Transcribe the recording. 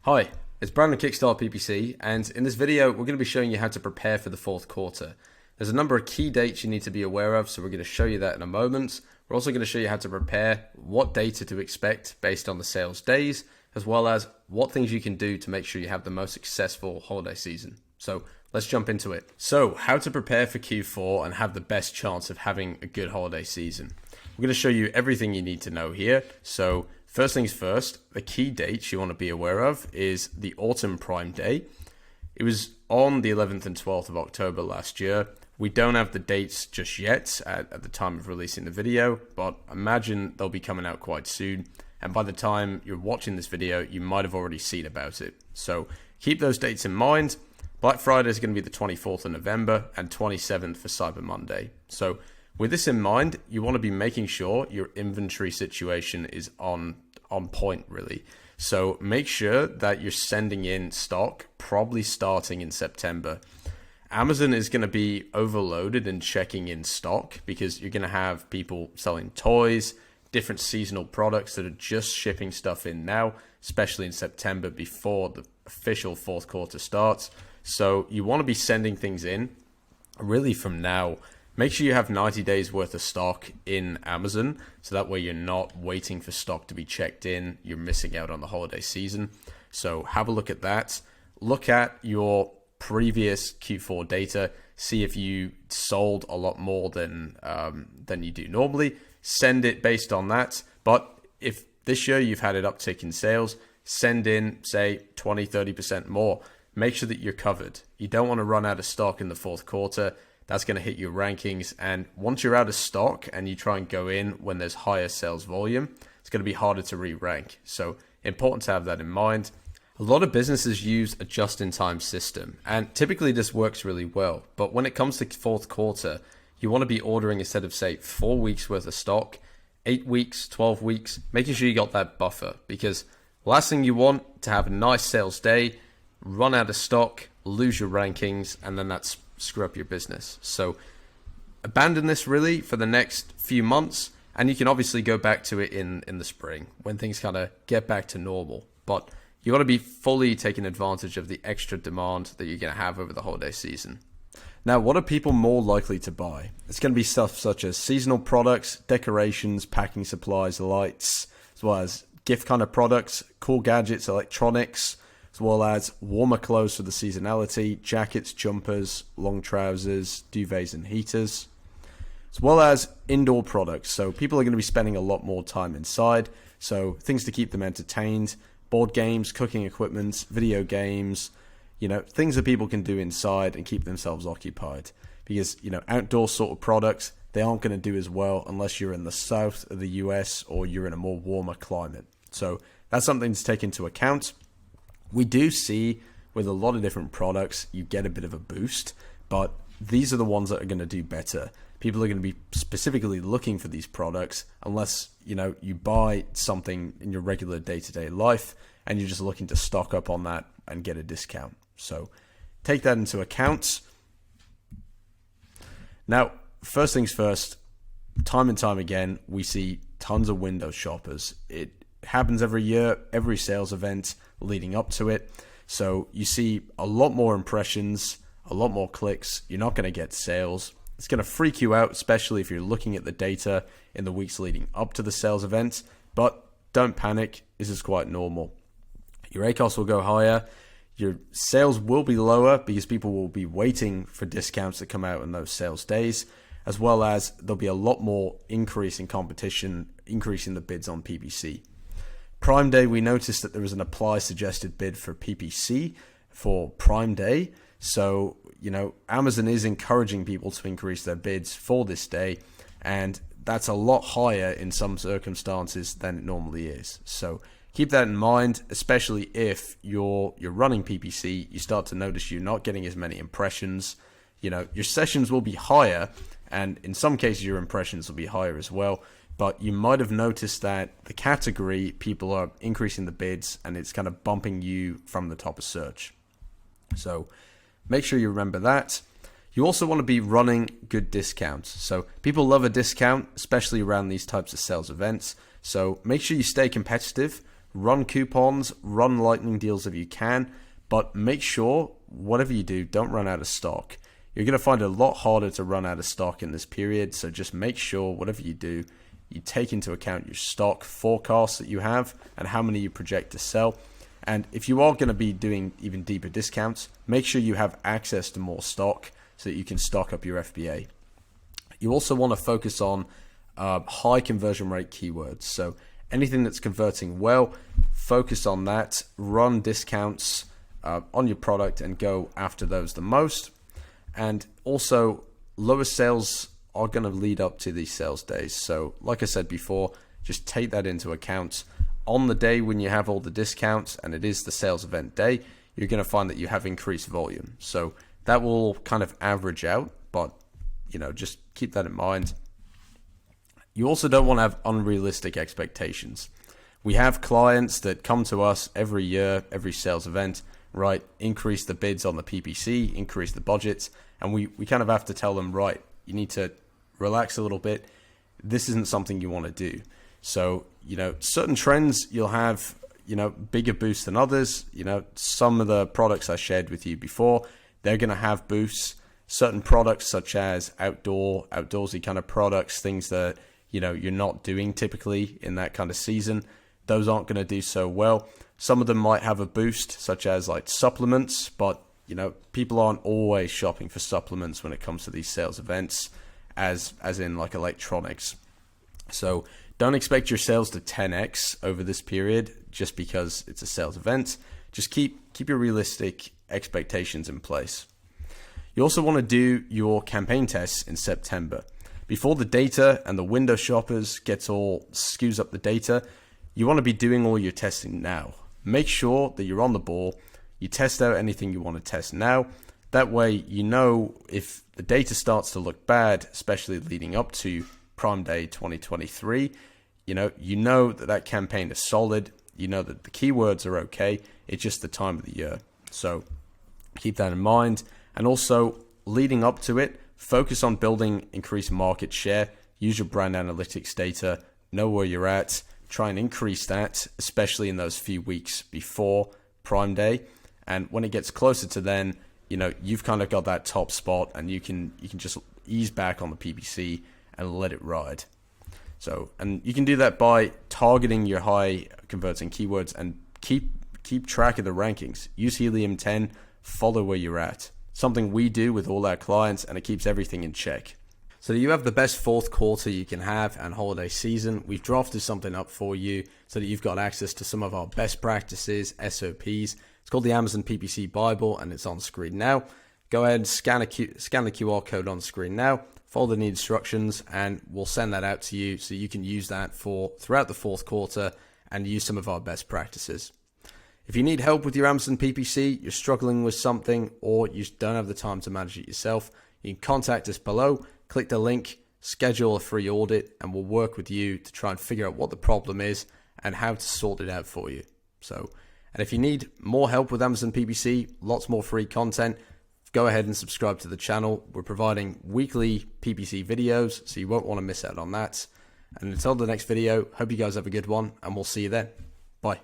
Hi, it's Brandon Kickstart PPC, and in this video we're going to be showing you how to prepare for the fourth quarter. There's a number of key dates you need to be aware of, so we're going to show you that in a moment. We're also going to show you how to prepare, what data to expect based on the sales days, as well as what things you can do to make sure you have the most successful holiday season. So let's jump into it. So how to prepare for Q4 and have the best chance of having a good holiday season. We're going to show you everything you need to know here. So first things first, the key dates you want to be aware of is the Autumn Prime Day. It was on the 11th and 12th of October last year. We don't have the dates just yet at the time of releasing the video, but imagine they'll be coming out quite soon. And by the time you're watching this video, you might have already seen about it. So keep those dates in mind. Black Friday is going to be the 24th of November and 27th for Cyber Monday. So with this in mind, you want to be making sure your inventory situation is on point, really. So make sure that you're sending in stock, probably starting in September. Amazon is going to be overloaded in checking in stock because you're going to have people selling toys, different seasonal products that are just shipping stuff in now, especially in September before the official fourth quarter starts. So you want to be sending things in really from now. Make sure you have 90 days worth of stock in Amazon, so that way you're not waiting for stock to be checked in. You're missing out on the holiday season. So have a look at that. Look at your previous Q4 data. See if you sold a lot more than you do normally. Send it based on that. But if this year you've had an uptick in sales, send in, say, 20-30% more. Make sure that you're covered. You don't want to run out of stock in the fourth quarter. That's going to hit your rankings. And once you're out of stock and you try and go in when there's higher sales volume, it's going to be harder to re-rank. So important to have that in mind. A lot of businesses use a just-in-time system, and typically this works really well. But when it comes to fourth quarter, you want to be ordering instead of, say, 4 weeks worth of stock, 8 weeks, 12 weeks, making sure you got that buffer, because last thing you want to have a nice sales day, run out of stock, lose your rankings, and then that's screw up your business. So abandon this really for the next few months, and you can obviously go back to it in the spring when things kind of get back to normal. But you want to be fully taking advantage of the extra demand that you're going to have over the holiday season. Now, what are people more likely to buy? It's going to be stuff such as seasonal products, decorations, packing supplies, lights, as well as gift kind of products, cool gadgets, electronics, as well as warmer clothes for the seasonality, jackets, jumpers, long trousers, duvets and heaters, as well as indoor products. So people are going to be spending a lot more time inside. So things to keep them entertained, board games, cooking equipment, video games, things that people can do inside and keep themselves occupied. Because, outdoor sort of products, they aren't going to do as well unless you're in the south of the US or you're in a more warmer climate. So that's something to take into account. We do see with a lot of different products, you get a bit of a boost, but these are the ones that are going to do better. People are going to be specifically looking for these products unless, you buy something in your regular day-to-day life and you're just looking to stock up on that and get a discount. So take that into account. Now, first things first, time and time again, we see tons of window shoppers. It happens every year, every sales event leading up to it. So you see a lot more impressions, a lot more clicks. You're not going to get sales. It's going to freak you out, especially if you're looking at the data in the weeks leading up to the sales event. But don't panic. This is quite normal. Your ACOS will go higher. Your sales will be lower because people will be waiting for discounts to come out in those sales days, as well as there'll be a lot more increase in competition, increasing the bids on PPC. Prime Day, we noticed that there was an apply suggested bid for PPC for Prime Day. So, Amazon is encouraging people to increase their bids for this day, and that's a lot higher in some circumstances than it normally is. So keep that in mind, especially if you're running PPC, you start to notice you're not getting as many impressions. Your sessions will be higher, and in some cases your impressions will be higher as well. But you might have noticed that the category, people are increasing the bids and it's kind of bumping you from the top of search. So make sure you remember that. You also want to be running good discounts. So people love a discount, especially around these types of sales events. So make sure you stay competitive. run coupons, run lightning deals if you can, but make sure whatever you do, don't run out of stock. You're going to find it a lot harder to run out of stock in this period, so just make sure whatever you do, you take into account your stock forecasts that you have and how many you project to sell. And if you are going to be doing even deeper discounts, make sure you have access to more stock so that you can stock up your FBA. You also want to focus on high conversion rate keywords. So anything that's converting well, focus on that, run discounts on your product and go after those the most. And also, lower sales are going to lead up to these sales days. So like I said before, just take that into account. On the day when you have all the discounts and it is the sales event day, you're going to find that you have increased volume. So that will kind of average out, but just keep that in mind. You also don't want to have unrealistic expectations. We have clients that come to us every year, every sales event, right? Increase the bids on the PPC, increase the budgets, and we kind of have to tell them, right, you need to relax a little bit. This isn't something you want to do. So, certain trends you'll have, bigger boosts than others. Some of the products I shared with you before, they're going to have boosts. Certain products such as outdoorsy kind of products, things that, you're not doing typically in that kind of season, those aren't going to do so well. Some of them might have a boost, such as like supplements, but people aren't always shopping for supplements when it comes to these sales events, as in like electronics. So don't expect your sales to 10x over this period just because it's a sales event. Just keep your realistic expectations in place. You also want to do your campaign tests in September. Before the data and the window shoppers skews up the data, you want to be doing all your testing now. Make sure that you're on the ball. You test out anything you want to test now. That way, if the data starts to look bad, especially leading up to Prime Day 2023, you know that campaign is solid. You know that the keywords are okay. It's just the time of the year. So keep that in mind. And also, leading up to it, focus on building increased market share. Use your brand analytics data. Know where you're at. Try and increase that, especially in those few weeks before Prime Day. And when it gets closer to then, you've kind of got that top spot and you can just ease back on the PPC and let it ride. So, and you can do that by targeting your high converting keywords and keep track of the rankings. Use Helium 10, follow where you're at. Something we do with all our clients, and it keeps everything in check. So that you have the best fourth quarter you can have and holiday season, we've drafted something up for you so that you've got access to some of our best practices, SOPs. It's called the Amazon PPC Bible, and it's on screen now. Go ahead and scan the QR code on screen now, follow the instructions, and we'll send that out to you so you can use that throughout the fourth quarter and use some of our best practices. If you need help with your Amazon PPC, you're struggling with something, or you don't have the time to manage it yourself, you can contact us below, click the link, schedule a free audit, and we'll work with you to try and figure out what the problem is and how to sort it out for you. And if you need more help with Amazon PPC, lots more free content, go ahead and subscribe to the channel. We're providing weekly PPC videos, so you won't want to miss out on that. And until the next video, hope you guys have a good one, and we'll see you then. Bye.